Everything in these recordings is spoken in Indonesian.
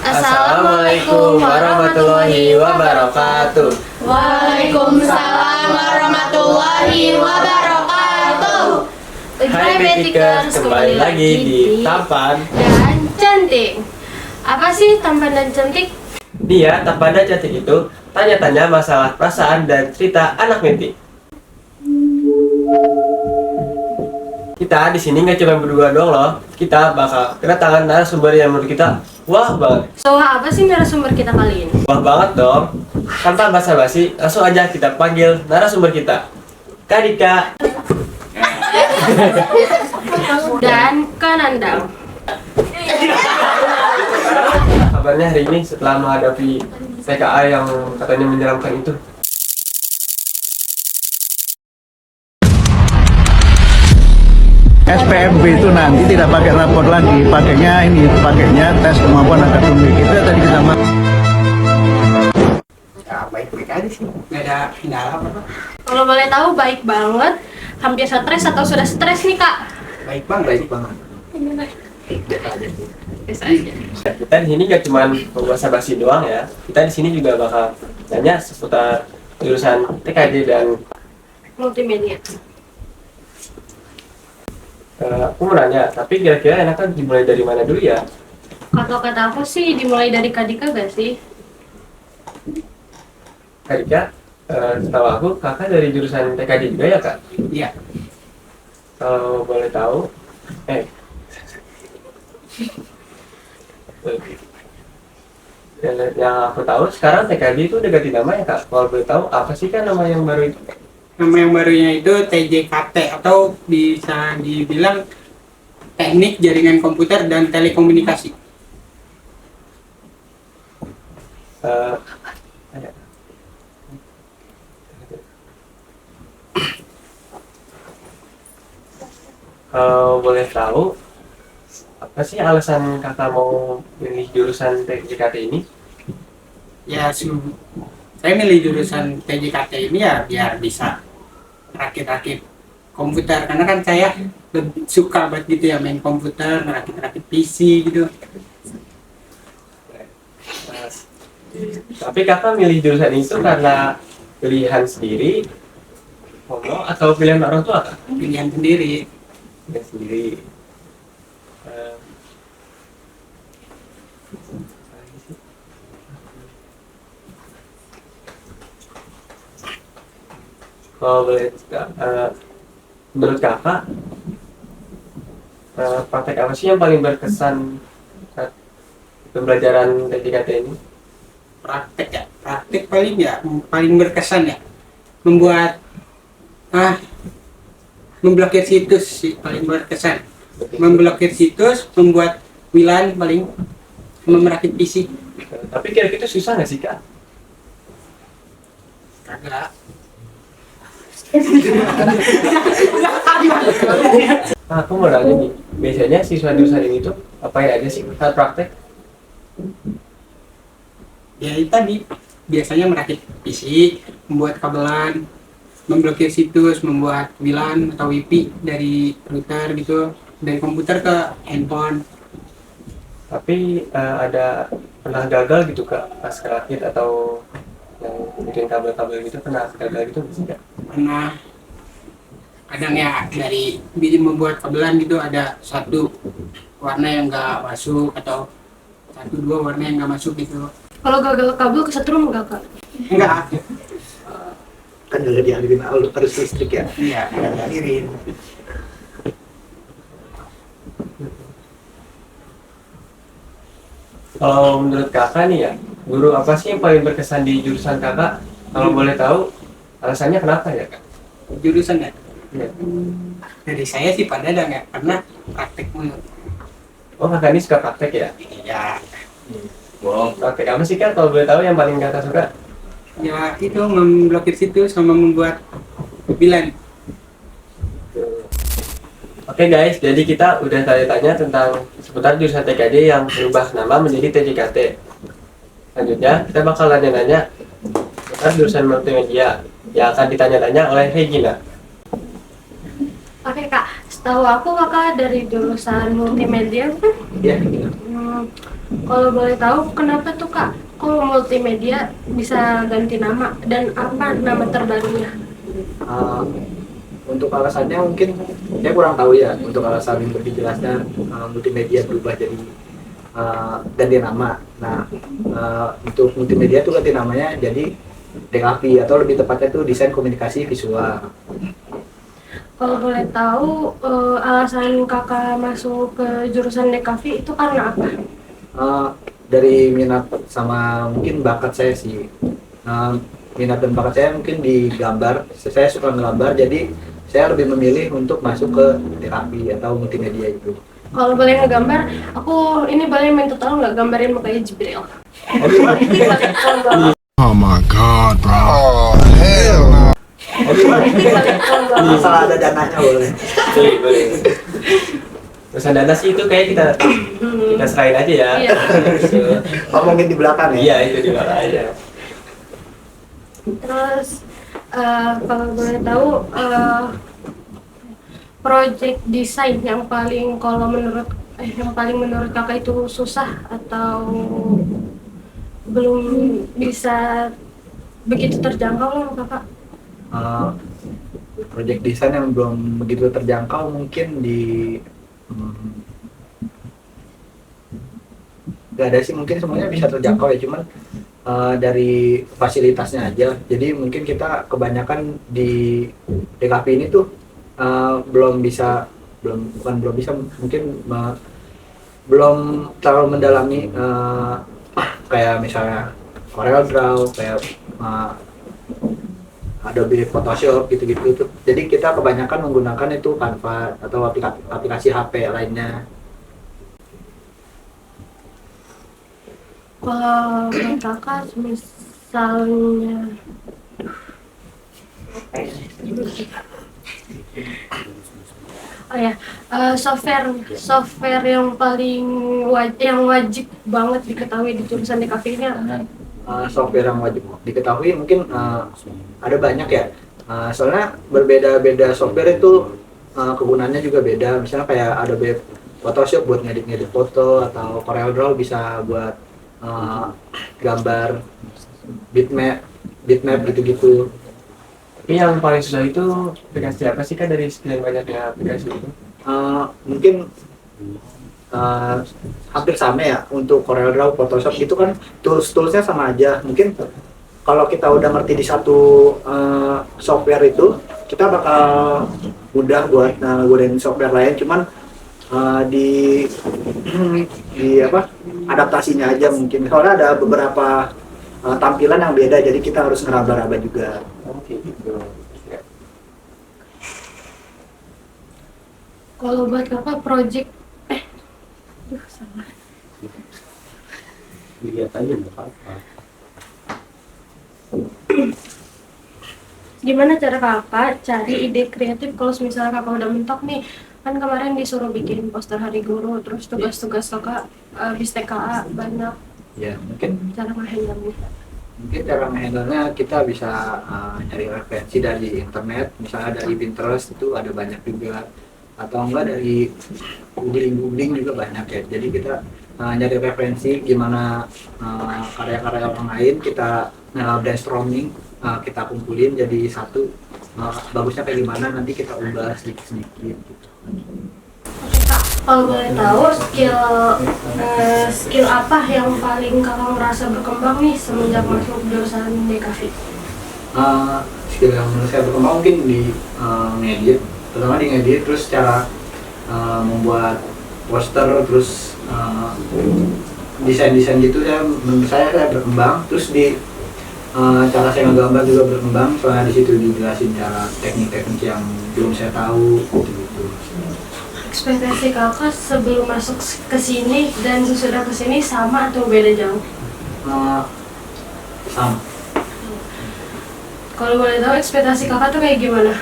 Assalamualaikum warahmatullahi wabarakatuh. Waalaikumsalam warahmatullahi wabarakatuh. Hai Betikers, kembali lagi di Tampan dan Cantik. Apa sih tampan dan cantik? Dia Tampan dan Cantik itu tanya-tanya masalah perasaan dan cerita anak metik. Kita di sini nggak cuma berdua doang loh. Kita bakal kedatangan narasumber yang menurut kita wah banget. So, apa sih narasumber kita kali ini? Wah banget dong. Tanpa basa-basi, langsung aja kita panggil narasumber kita, Kak Dika Dan Kanandang. Kabarnya hari ini setelah menghadapi TKA yang katanya menyeramkan itu? SPMB itu nanti tidak pakai rapor lagi, pakainya tes kemampuan akademik. Itu yang tadi kita maksud. Ya, baik-baik aja sih, nggak ada kendala apa-apa. Kalau boleh tahu baik banget. Hampir stres atau sudah stres nih, Kak? Baik banget. Biasa aja. Kita di sini gak cuma basa-basi doang ya. Kita di sini juga bakal tanya seputar jurusan TKJ dan Multimedia. aku mau nanya, tapi kira-kira enaknya dimulai dari mana dulu ya? Kalau kata aku sih dimulai dari Kak Dika gak sih? Kak Dika, setahu aku kakak dari jurusan TKJ juga ya kak? Iya. Kalau boleh tahu, yang aku tahu sekarang TKJ itu udah ganti nama ya kak? Kalau boleh tahu apa sih kan nama yang baru itu? Nama yang barunya itu TJKT atau bisa dibilang Teknik Jaringan Komputer dan Telekomunikasi. Ada. Kalau boleh tahu, apa sih alasan kakak mau pilih jurusan TJKT ini? Ya, saya milih jurusan TJKT ini ya biar bisa rakit-rakit komputer, karena kan saya lebih suka banget gitu ya main komputer, ngerakit-rakit PC gitu. Tapi kakak milih jurusan itu karena pilihan sendiri, atau pilihan orang tua kak? Pilihan sendiri. Pilihan sendiri. Kalau boleh, menurut kakak, praktek apa sih yang paling berkesan saat pembelajaran TJKT ini? Praktek paling berkesan ya, membuat memblokir situs sih paling berkesan. Memblokir situs, membuat WLAN paling, merakit PC. Tapi kira-kira susah nggak sih kak? Kagak. Aku mau nanya nih, biasanya siswa jurusan ini tuh apain aja sih saat praktek? Ya itu tadi, biasanya merakit PC, membuat kabelan, memblokir situs, membuat WLAN atau WiFi dari router gitu, dari komputer ke handphone. Tapi ada pernah gagal gitu kak pas kerakit atau yang bikin kabel-kabel gitu pernah gagal gitu nggak sih kak? Karena kadang ya dari membuat kabelan gitu ada satu warna yang nggak masuk atau satu dua warna yang nggak masuk gitu. Kalau gagal kabel kesetrum nggak, Kak? Enggak. Kan udah dialirin arus listrik ya. Iya, dialirin. Kalau menurut kakak nih ya, guru apa sih yang paling berkesan di jurusan kakak? Kalau boleh tahu, alasannya kenapa ya kak? Jurusan ya. Ya. Dari saya sih pada ada nggak, karena praktek mulu. Oh kakak ini suka praktek ya? Ya, Wow. Praktek apa sih kak kalau boleh tahu yang paling kakak suka? ya itu memblokir situs sama membuat WLAN. Oke guys, jadi kita udah tanya-tanya tentang seputar jurusan TKJ yang berubah nama menjadi TJKT. Selanjutnya kita bakal nanya-nanya tentang jurusan multimedia yang akan ditanya-tanya oleh Regina. Oke, Kak. Setahu aku kakak dari jurusan multimedia kan? Ya. Kalau boleh tahu, kenapa tuh Kak? Kalau multimedia bisa ganti nama dan apa nama terbarunya? Uh, untuk alasannya mungkin saya kurang tahu ya, untuk alasan yang lebih jelasnya multimedia berubah jadi ganti nama. Nah, untuk multimedia itu ganti namanya jadi DKV atau lebih tepatnya itu desain komunikasi visual. Kalau boleh tahu, alasan Kakak masuk ke jurusan DKV itu karena apa? Dari minat sama mungkin bakat saya sih. Minat dan bakat saya mungkin di gambar. Saya suka menggambar, jadi saya lebih memilih untuk masuk ke DKV atau multimedia itu. Kalau boleh ngegambar, aku ini boleh minta tolong nggak gambarin mukanya Jibril? Oh my god, bro. Oh, hell no. Masalah ada dananya boleh. Boleh. Urusan dana sih itu kayak kita serahin aja ya. Iya. Ngomongin di belakang ya. Iya, itu di bawah aja. Terus kalau boleh tahu, project desain yang paling menurut Kakak itu susah atau belum bisa begitu terjangkau loh Kakak? Project desain yang belum begitu terjangkau mungkin di nggak ada sih, mungkin semuanya bisa terjangkau ya, cuman dari fasilitasnya aja. Jadi mungkin kita kebanyakan di DKV ini tuh belum bisa mungkin belum terlalu mendalami kayak misalnya CorelDRAW, kayak Adobe Photoshop gitu-gitu tuh. Jadi kita kebanyakan menggunakan itu Canva atau aplikasi HP lainnya. Kalau menurut Kakak misalnya software yang paling wajib banget diketahui di jurusan DKV ini apa? Software yang wajib diketahui mungkin ada banyak ya. Soalnya berbeda-beda software itu kegunaannya juga beda. Misalnya kayak Adobe Photoshop buat ngedit foto, atau CorelDRAW bisa buat gambar, bitmap gitu-gitu. Tapi yang paling susah itu aplikasi apa sih Kak dari sekian banyaknya aplikasi itu? Mungkin hampir sama ya. Untuk CorelDRAW, Photoshop itu kan toolsnya sama aja. Mungkin kalau kita udah ngerti di satu software itu, kita bakal mudah buat gunain software lain. Cuman di adaptasinya aja mungkin. Soalnya ada beberapa tampilan yang beda, jadi kita harus ngeraba-raba juga. Oke gitu. Kalau buat Kakak project salah. Dilihat aja nggak apa-apa. Gimana cara Kakak cari ide kreatif kalau misalnya Kakak udah mentok nih? Kan kemarin disuruh bikin poster hari guru, terus tugas-tugas Kakak habis TKA banyak. Ya, mungkin Cara nge-handle-nya. cara nge-handle-nya kita bisa cari referensi dari internet, misalnya dari Pinterest itu ada banyak juga, atau enggak dari googling juga banyak ya. Jadi kita nyari referensi gimana karya-karya orang lain, kita brainstorming, kita kumpulin jadi satu, bagusnya kayak gimana, nanti kita ubah sedikit-sedikit gitu. Oke Kak, kalau boleh tahu skill apa yang paling Kakak merasa berkembang nih semenjak masuk jurusan DKV? Skill yang menurut saya berkembang mungkin di ngedit, terutama di ngedit, terus cara membuat poster, terus desain-desain gitu ya, menurut saya berkembang. Terus di cara saya ngegambar juga berkembang, soalnya di situ dijelasin cara teknik-teknik yang belum saya tahu gitu. Ekspektasi Kakak sebelum masuk ke sini dan sesudah ke sini sama atau beda jauh? Sama. Kalau boleh tahu ekspektasi Kakak tuh kayak gimana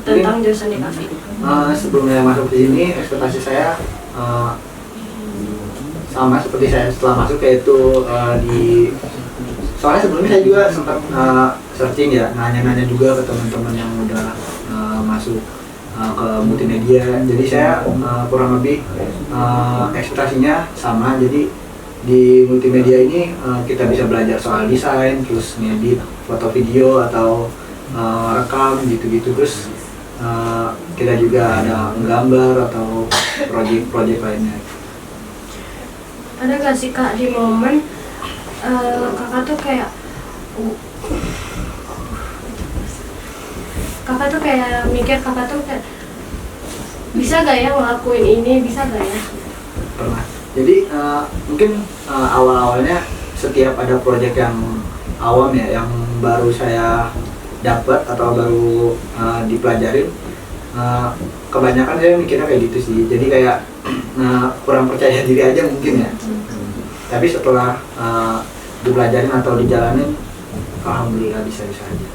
tentang jurusan DKV? Sebelumnya masuk ke sini, ekspektasi saya sama seperti saya setelah masuk, yaitu soalnya sebelumnya saya juga sempat searching ya, nanya-nanya juga ke teman-teman yang udah masuk ke multimedia. Jadi saya kurang lebih ekspektasinya sama, jadi di multimedia ini kita bisa belajar soal desain, terus ngedit foto video atau rekam gitu-gitu. Terus kita juga ada menggambar atau proyek-proyek lainnya. Ada gak sih Kak di momen kakak tuh kayak mikir kakak tuh kayak bisa gak ya ngelakuin ini, bisa gak ya? Pernah. Jadi mungkin awal-awalnya setiap ada proyek yang awam ya, yang baru saya dapat atau baru dipelajarin, kebanyakan saya mikirnya kayak gitu sih. Jadi kayak kurang percaya diri aja mungkin ya. Tapi setelah dipelajarin atau dijalanin, alhamdulillah bisa-bisa aja.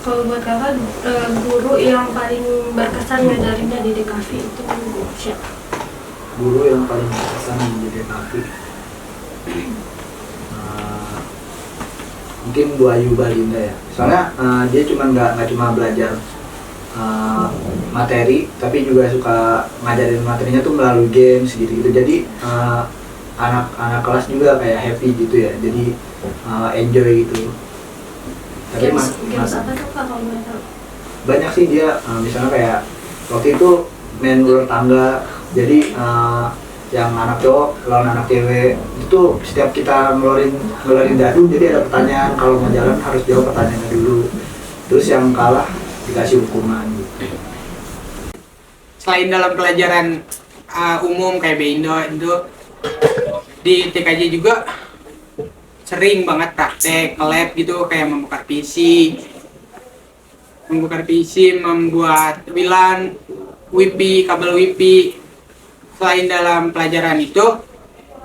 Kalau buat kakak, guru yang paling berkesan ngajarinnya di DKV itu siapa? Guru yang paling berkesan di DKV, mungkin Bu Ayu Balinda ya. Soalnya dia nggak cuma belajar materi, tapi juga suka ngajarin materinya tuh melalui games gitu. Jadi anak-anak kelas juga kayak happy gitu ya. Jadi enjoy gitu. Tapi Games apa tuh Kak kalau nggak tahu? banyak sih dia, misalnya kayak waktu itu main ular tangga. Jadi yang anak cowok lawan anak cewek itu setiap kita ngeluarin dadu, jadi ada pertanyaan, kalau mau jalan harus jawab pertanyaannya dulu. Terus yang kalah dikasih hukuman gitu. Selain dalam pelajaran umum kayak Bindo itu, di TKJ juga sering banget praktek lab gitu, kayak membongkar PC, membuat WLAN, WiFi, kabel WiFi. Selain dalam pelajaran itu,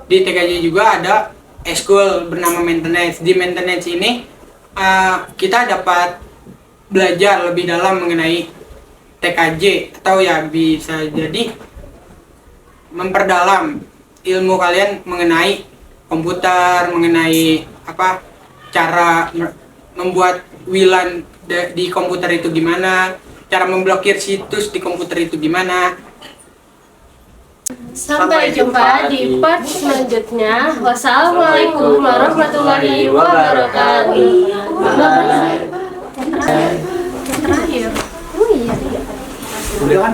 di TKJ juga ada eskul bernama maintenance. Di maintenance ini kita dapat belajar lebih dalam mengenai TKJ, atau ya bisa jadi memperdalam ilmu kalian mengenai komputer, mengenai cara membuat WLAN di komputer itu gimana, cara memblokir situs di komputer itu gimana. Sampai jumpa di part selanjutnya. Wassalamualaikum warahmatullahi wabarakatuh. Terakhir. Oh iya. Udah kan?